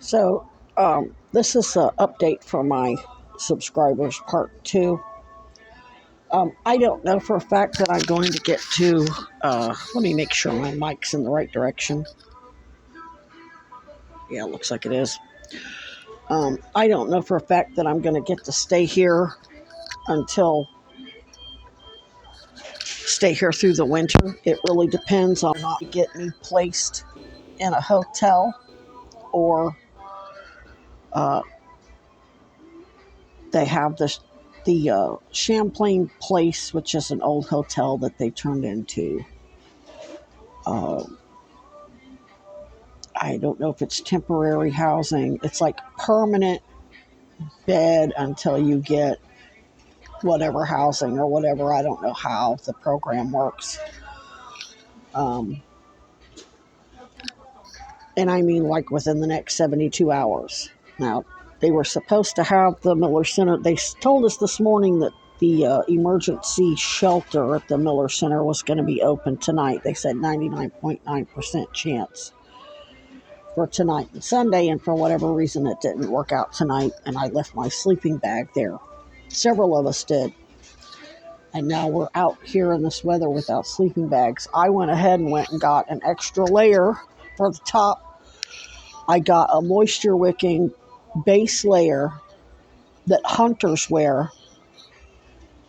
So, this is an update for my subscribers, part two. I don't know for a fact that I'm going to get to. Let me make sure my mic's in the right direction. Yeah, it looks like it is. I don't know for a fact that I'm going to get to stay here through the winter. It really depends on not get me placed in a hotel or uh, they have the Champlain Place, which is an old hotel that they turned into. Uh, I don't know if it's temporary housing. It's like permanent bed until you get whatever housing or whatever. I don't know how the program works. Um, and I mean, like within the next 72 hours. Now, they were supposed to have the Miller Center. They told us this morning that the emergency shelter at the Miller Center was going to be open tonight. They said 99.9% chance for tonight and Sunday, and for whatever reason it didn't work out tonight, and I left my sleeping bag there. Several of us did. And now we're out here in this weather without sleeping bags. I went ahead and went and got an extra layer for the top. I got a moisture wicking base layer that hunters wear.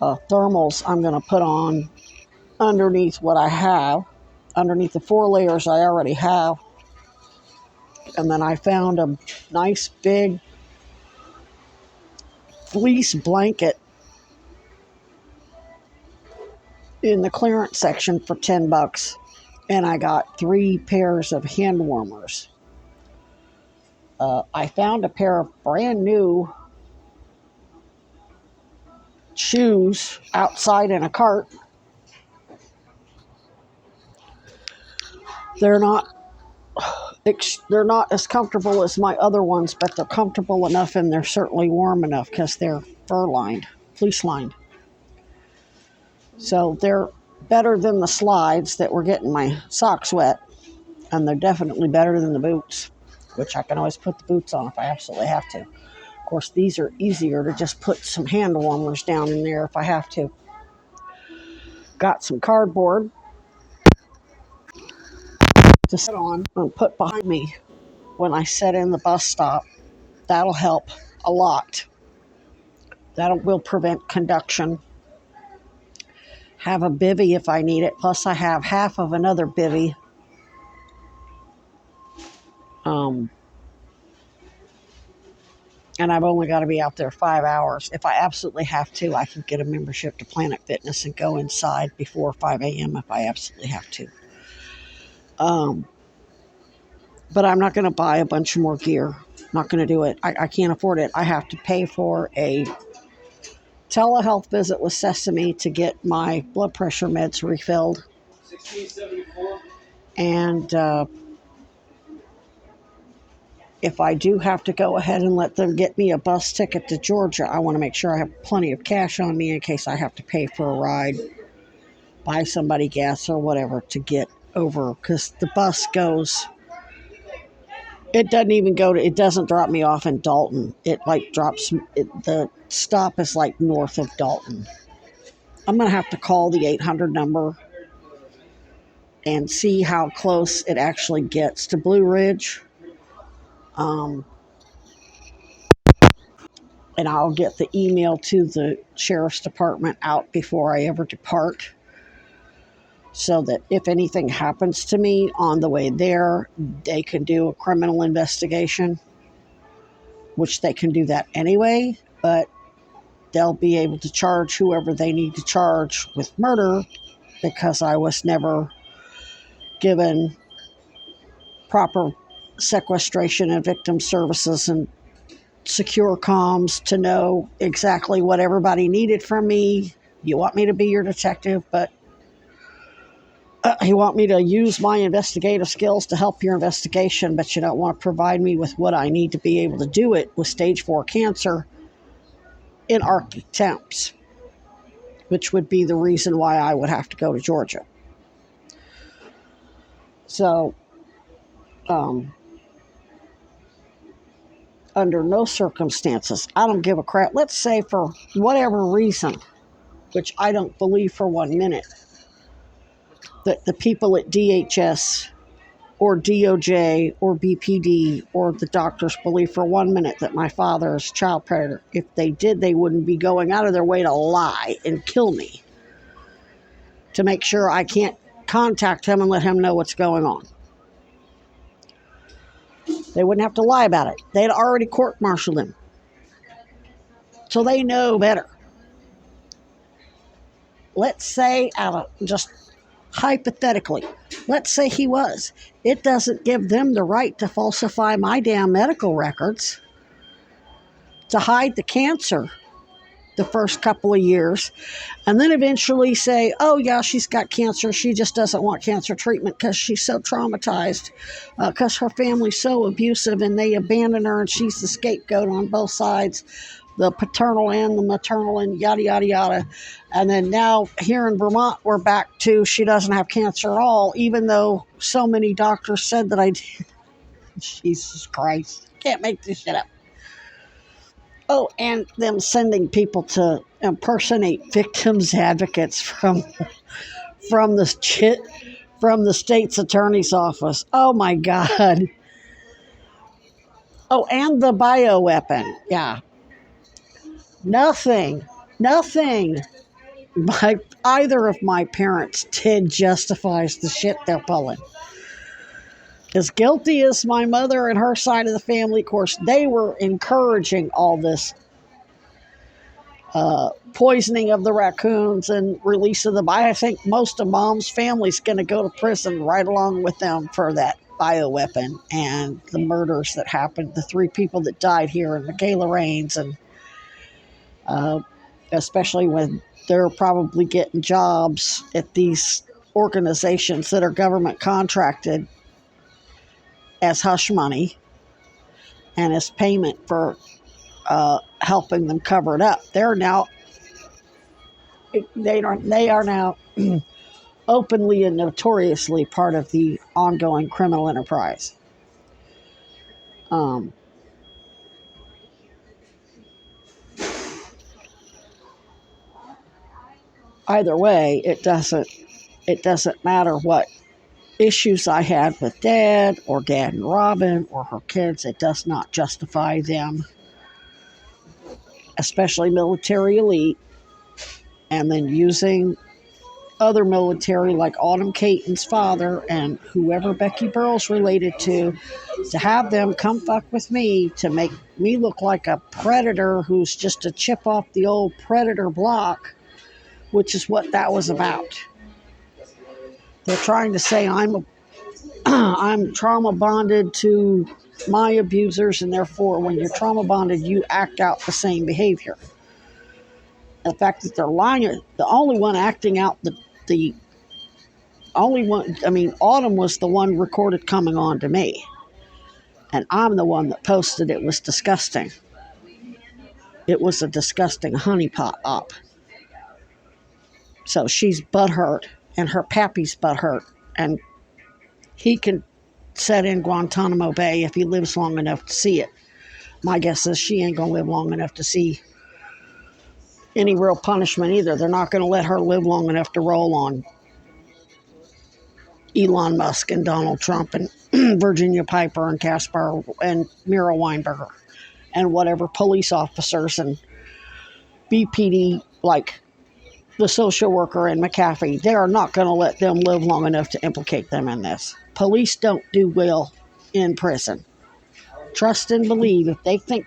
Thermals I'm going to put on underneath what I have, underneath the 4 layers I already have. And then I found a nice big fleece blanket in the clearance section for $10, and I got 3 pairs of hand warmers. I found a pair of brand new shoes outside in a cart. They're not they're not as comfortable as my other ones, but they're comfortable enough, and they're certainly warm enough because they're fur lined, fleece lined. So they're better than the slides that were getting my socks wet, and they're definitely better than the boots, which I can always put the boots on if I absolutely have to. Of course, these are easier to just put some hand warmers down in there if I have to. Got some cardboard to sit on and put behind me when I sit in the bus stop. That'll help a lot. That will prevent conduction. Have a bivy if I need it. Plus, I have half of another bivy. Um, and I've only got to be out there 5 hours. If I absolutely have to, I can get a membership to Planet Fitness and go inside before 5 a.m. if I absolutely have to. But I'm not going to buy a bunch of more gear. Not going to do it. I can't afford it. I have to pay for a telehealth visit with Sesame to get my blood pressure meds refilled. 1674. And if I do have to go ahead and let them get me a bus ticket to Georgia, I want to make sure I have plenty of cash on me in case I have to pay for a ride, buy somebody gas or whatever to get over. Because the bus goes, it doesn't drop me off in Dalton. It like the stop is like north of Dalton. I'm going to have to call the 800 number and see how close it actually gets to Blue Ridge. And I'll get the email to the sheriff's department out before I ever depart, so that if anything happens to me on the way there, they can do a criminal investigation, which they can do that anyway, but they'll be able to charge whoever they need to charge with murder because I was never given proper sequestration and victim services and secure comms to know exactly what everybody needed from me. You want me to be your detective, but you want me to use my investigative skills to help your investigation, but you don't want to provide me with what I need to be able to do it with stage 4 cancer in Arctic temps, which would be the reason why I would have to go to Georgia. So, under no circumstances, I don't give a crap. Let's say for whatever reason, which I don't believe for 1 minute, that the people at DHS or DOJ or BPD or the doctors believe for 1 minute that my father is a child predator. If they did, they wouldn't be going out of their way to lie and kill me to make sure I can't contact him and let him know what's going on. They wouldn't have to lie about it. They'd already court-martialed him. So they know better. Let's say, just hypothetically, let's say he was. It doesn't give them the right to falsify my damn medical records, to hide the cancer the first couple of years, and then eventually say, oh yeah, she's got cancer. She just doesn't want cancer treatment because she's so traumatized, because her family's so abusive and they abandon her and she's the scapegoat on both sides, the paternal and the maternal and yada, yada, yada. And then now here in Vermont, we're back to she doesn't have cancer at all, even though so many doctors said that I did. Jesus Christ. Can't make this shit up. Oh, and them sending people to impersonate victims advocates from the state's attorney's office. Oh my God. Oh, and the bioweapon. Yeah. Nothing by either of my parents did justifies the shit they're pulling. As guilty as my mother and her side of the family, of course, they were encouraging all this poisoning of the raccoons and release of them. I think most of Mom's family's going to go to prison right along with them for that bioweapon and the murders that happened, the 3 people that died here in Michaela Rains, and especially when they're probably getting jobs at these organizations that are government contracted as hush money and as payment for helping them cover it up. They are now openly and notoriously part of the ongoing criminal enterprise. Either way, it doesn't matter what issues I had with Dad or Dad and Robin or her kids. It does not justify them, especially military elite, and then using other military like Autumn Caton's father and whoever Becky Burrell's related to have them come fuck with me to make me look like a predator who's just a chip off the old predator block, which is what that was about. They're trying to say I'm trauma bonded to my abusers, and therefore when you're trauma bonded, you act out the same behavior. The fact that they're lying, the only one acting out the only one, I mean, Autumn was the one recorded coming on to me. And I'm the one that posted it was disgusting. It was a disgusting honeypot op. So she's butthurt, and her pappy's butthurt. And he can set in Guantanamo Bay if he lives long enough to see it. My guess is she ain't going to live long enough to see any real punishment either. They're not going to let her live long enough to roll on Elon Musk and Donald Trump and Virginia Piper and Caspar and Mira Weinberger and whatever police officers and BPD, like the social worker and McAfee. They are not going to let them live long enough to implicate them in this. Police don't do well in prison. Trust and believe. If they think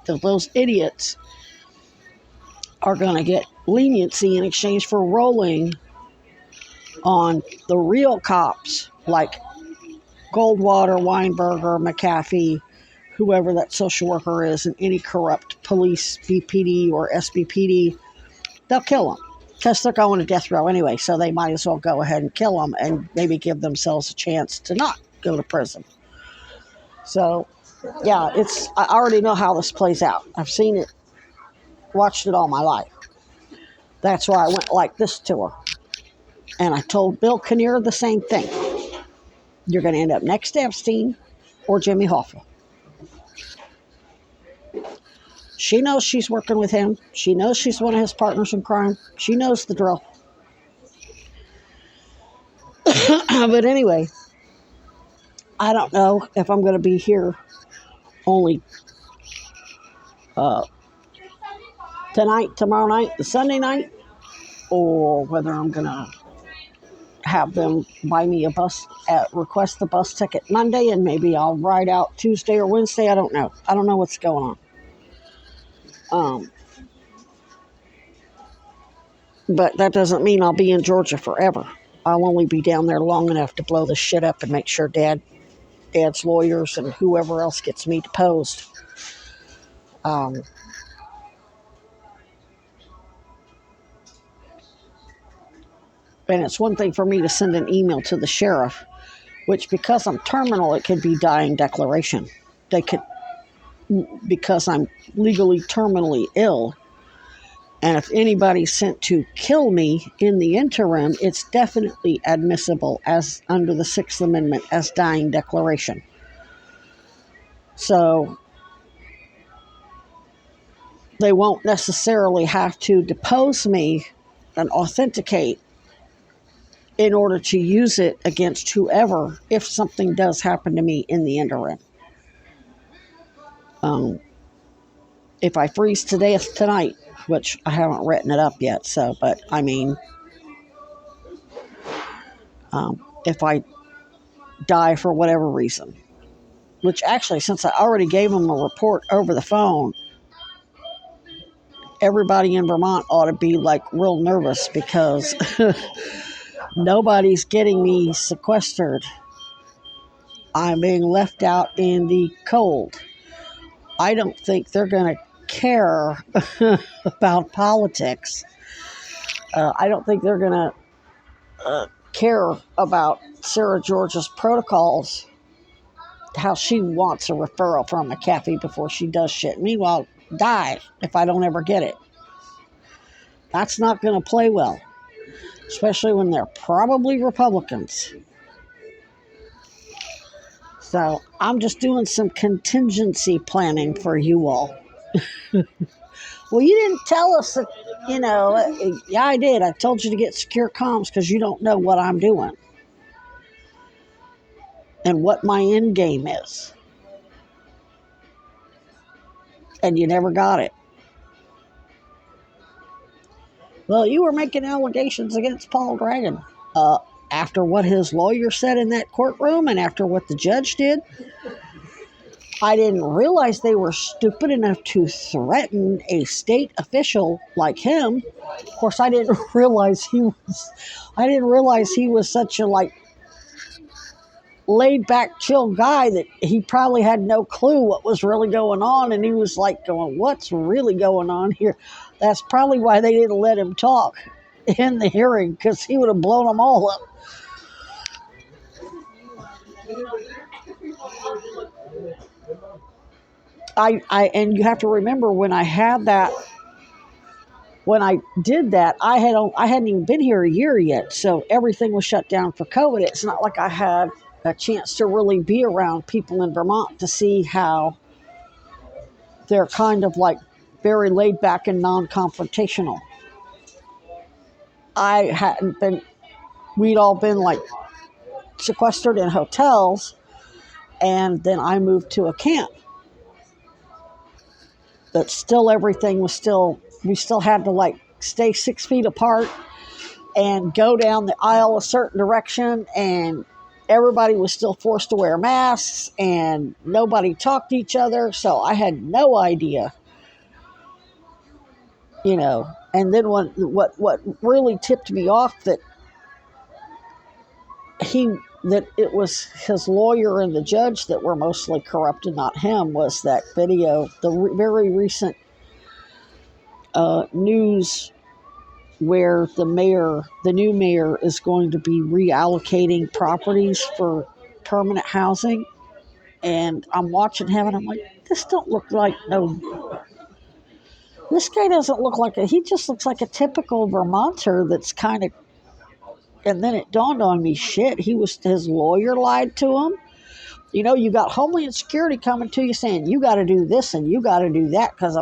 that those idiots are going to get leniency in exchange for rolling on the real cops like Goldwater, Weinberger, McAfee, whoever that social worker is, and any corrupt police, BPD or SBPD, they'll kill them because they're going to death row anyway. So they might as well go ahead and kill them and maybe give themselves a chance to not go to prison. So, yeah, I already know how this plays out. I've seen it, watched it all my life. That's why I went like this to her. And I told Bill Kinnear the same thing. You're going to end up next to Epstein or Jimmy Hoffa. She knows she's working with him. She knows she's one of his partners in crime. She knows the drill. But anyway, I don't know if I'm going to be here only uh, tonight, tomorrow night, the Sunday night, or whether I'm going to have them buy me a bus, request the bus ticket Monday, and maybe I'll ride out Tuesday or Wednesday. I don't know. I don't know what's going on. But that doesn't mean I'll be in Georgia forever. I'll only be down there long enough to blow this shit up and make sure Dad's lawyers and whoever else gets me deposed. And it's one thing for me to send an email to the sheriff, which because I'm terminal, it could be dying declaration. They could, because I'm legally terminally ill. And if anybody's sent to kill me in the interim, it's definitely admissible as under the Sixth Amendment as dying declaration. So they won't necessarily have to depose me and authenticate in order to use it against whoever if something does happen to me in the interim. If I freeze to death tonight, which I haven't written it up yet, but I mean, if I die for whatever reason, which actually, since I already gave them a report over the phone, everybody in Vermont ought to be like real nervous because nobody's getting me sequestered. I'm being left out in the cold. I don't think they're going to care about politics. I don't think they're going to care about Sarah George's protocols, how she wants a referral from a McAfee before she does shit. Meanwhile, die if I don't ever get it. That's not going to play well, especially when they're probably Republicans. So I'm just doing some contingency planning for you all. Well, you didn't tell us that, yeah, I did. I told you to get secure comms because you don't know what I'm doing and what my end game is. And you never got it. Well, you were making allegations against Paul Dragon. After what his lawyer said in that courtroom and after what the judge did, I didn't realize they were stupid enough to threaten a state official like him. Of course, I didn't realize he was such a laid back, chill guy that he probably had no clue what was really going on. And he was like going, what's really going on here? That's probably why they didn't let him talk in the hearing, because he would have blown them all up. And you have to remember when I did that, I hadn't even been here a year yet, so everything was shut down for COVID. It's not like I had a chance to really be around people in Vermont to see how they're kind of like very laid back and non-confrontational. We'd all been like sequestered in hotels, and then I moved to a camp. But still, everything was we still had to stay 6 feet apart and go down the aisle a certain direction, and everybody was still forced to wear masks, and nobody talked to each other, so I had no idea, And then what really tipped me off that it was his lawyer and the judge that were mostly corrupt and not him was that video, the very recent news where the new mayor is going to be reallocating properties for permanent housing. And I'm watching him and I'm like, this guy doesn't look like he just looks like a typical Vermonter that's kind of, and then it dawned on me, shit, his lawyer lied to him. You got Homeland Security coming to you saying you got to do this and you got to do that because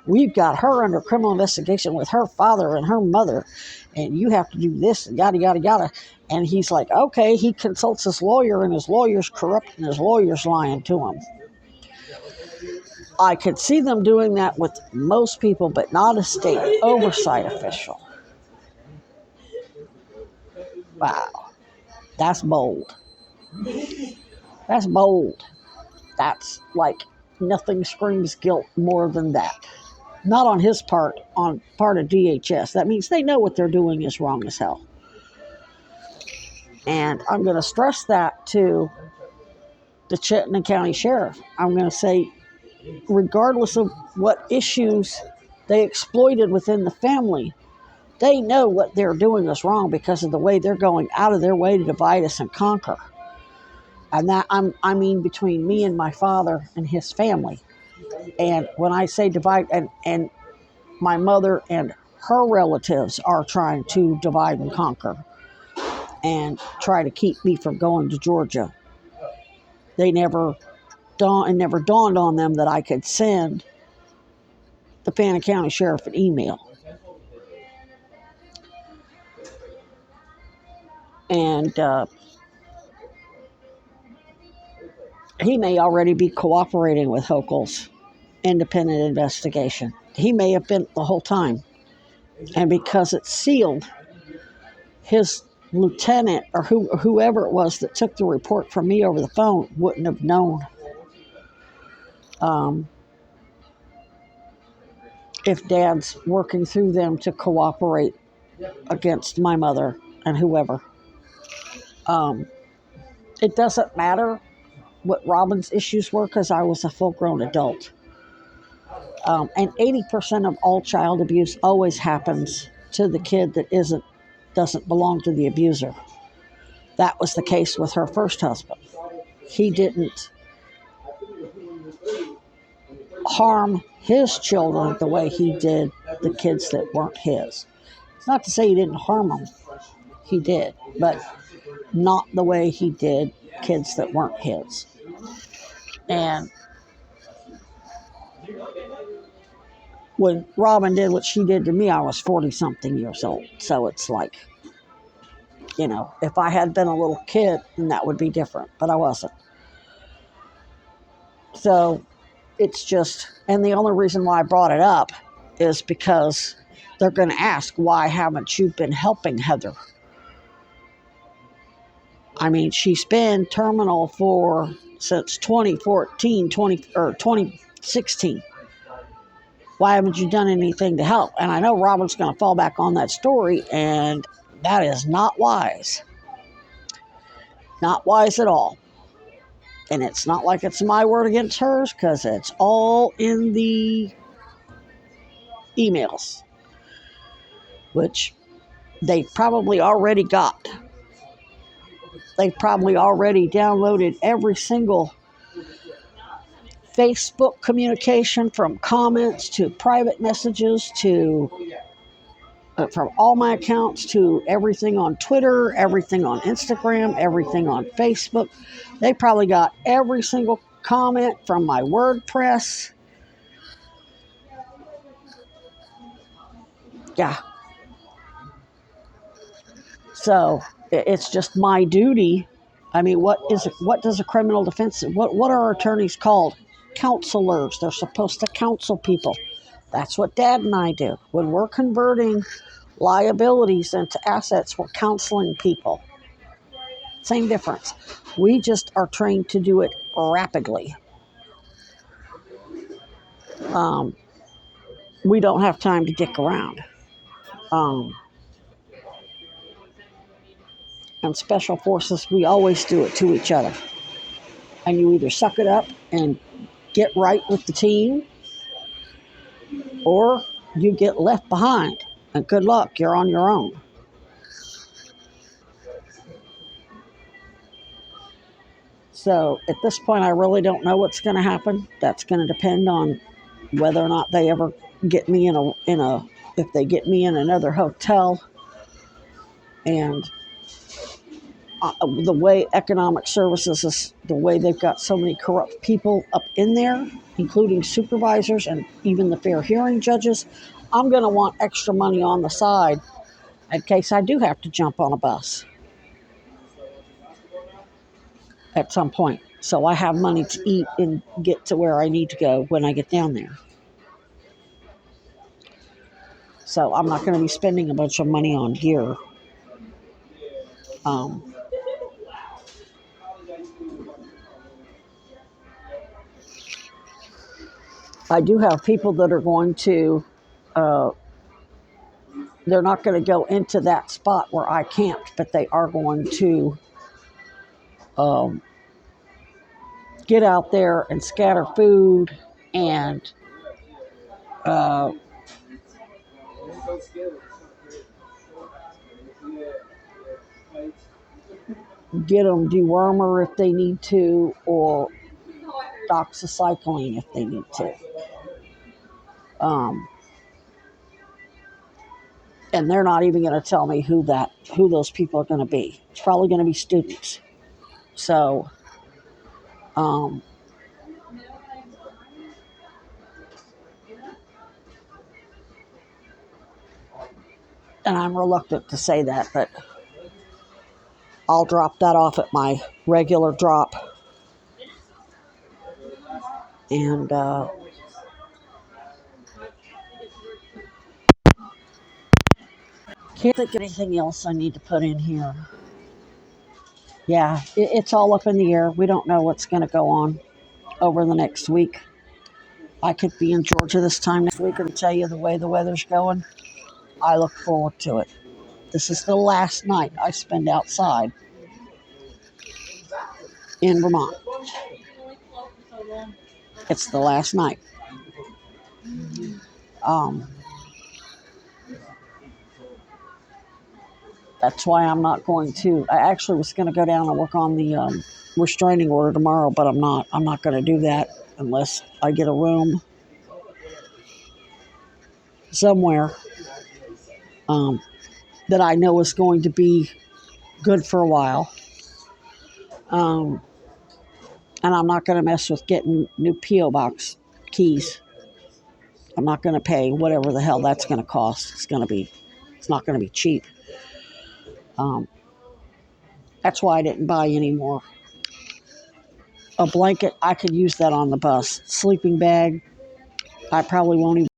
we've got her under criminal investigation with her father and her mother, and you have to do this and yada, yada, yada. And he's like, okay, he consults his lawyer, and his lawyer's corrupt and his lawyer's lying to him. I could see them doing that with most people, but not a state oversight official. Wow, that's bold. That's bold. That's like nothing screams guilt more than that. Not on his part, on part of DHS. That means they know what they're doing is wrong as hell. And I'm going to stress that to the Chittenden County Sheriff. I'm going to say, regardless of what issues they exploited within the family, they know what they're doing is wrong because of the way they're going out of their way to divide us and conquer. And that I mean between me and my father and his family. And when I say divide, and my mother and her relatives are trying to divide and conquer and try to keep me from going to Georgia. It never dawned on them that I could send the Fannin County Sheriff an email. And he may already be cooperating with Hochul's independent investigation. He may have been the whole time. And because it's sealed, his lieutenant or whoever it was that took the report from me over the phone wouldn't have known if Dad's working through them to cooperate against my mother and whoever. It doesn't matter what Robin's issues were because I was a full-grown adult. And 80% of all child abuse always happens to the kid that doesn't belong to the abuser. That was the case with her first husband. He didn't harm his children the way he did the kids that weren't his. It's not to say he didn't harm them. He did, but not the way he did kids that weren't his. And when Robin did what she did to me, I was 40-something years old. So it's like, if I had been a little kid, then that would be different. But I wasn't. So it's just, and the only reason why I brought it up is because they're going to ask, why haven't you been helping Heather? I mean, she's been terminal since 2016. Why haven't you done anything to help? And I know Robin's going to fall back on that story, and that is not wise. Not wise at all. And it's not like it's my word against hers, because it's all in the emails, which they probably already got. They probably already downloaded every single Facebook communication, from comments to private messages to from all my accounts to everything on Twitter, everything on Instagram, everything on Facebook. They probably got every single comment from my WordPress. Yeah. So it's just my duty. I mean, what does a criminal defense, what are attorneys called? Counselors. They're supposed to counsel people. That's what Dad and I do. When we're converting liabilities into assets, we're counseling people. Same difference. We just are trained to do it rapidly. We don't have time to dick around. And special forces, we always do it to each other. And you either suck it up and get right with the team, or you get left behind. And good luck, you're on your own. So at this point, I really don't know what's going to happen. That's going to depend on whether or not they ever get me if they get me in another hotel and the way economic services is, the way they've got so many corrupt people up in there, including supervisors and even the fair hearing judges, I'm going to want extra money on the side in case I do have to jump on a bus at some point. So I have money to eat and get to where I need to go when I get down there. So I'm not going to be spending a bunch of money on gear. Um, I do have people that are going to, uh, they're not going to go into that spot where I camped, but they are going to um, get out there and scatter food and uh, get them dewormer if they need to, or doxycycline if they need to. Um, and they're not even going to tell me who those people are going to be. It's probably going to be students. So, um, and I'm reluctant to say that, but I'll drop that off at my regular drop. And can't think of anything else I need to put in here. Yeah, it's all up in the air. We don't know what's going to go on over the next week. I could be in Georgia this time next week and tell you the way the weather's going. I look forward to it. This is the last night I spend outside in Vermont. It's the last night. Um, that's why I'm not going to. I actually was going to go down and work on the restraining order tomorrow, but I'm not. I'm not going to do that unless I get a room somewhere um, that I know is going to be good for a while. Um, and I'm not going to mess with getting new P.O. box keys. I'm not going to pay whatever the hell that's going to cost. It's not going to be cheap. Um, that's why I didn't buy any more. A blanket, I could use that on the bus. Sleeping bag, I probably won't even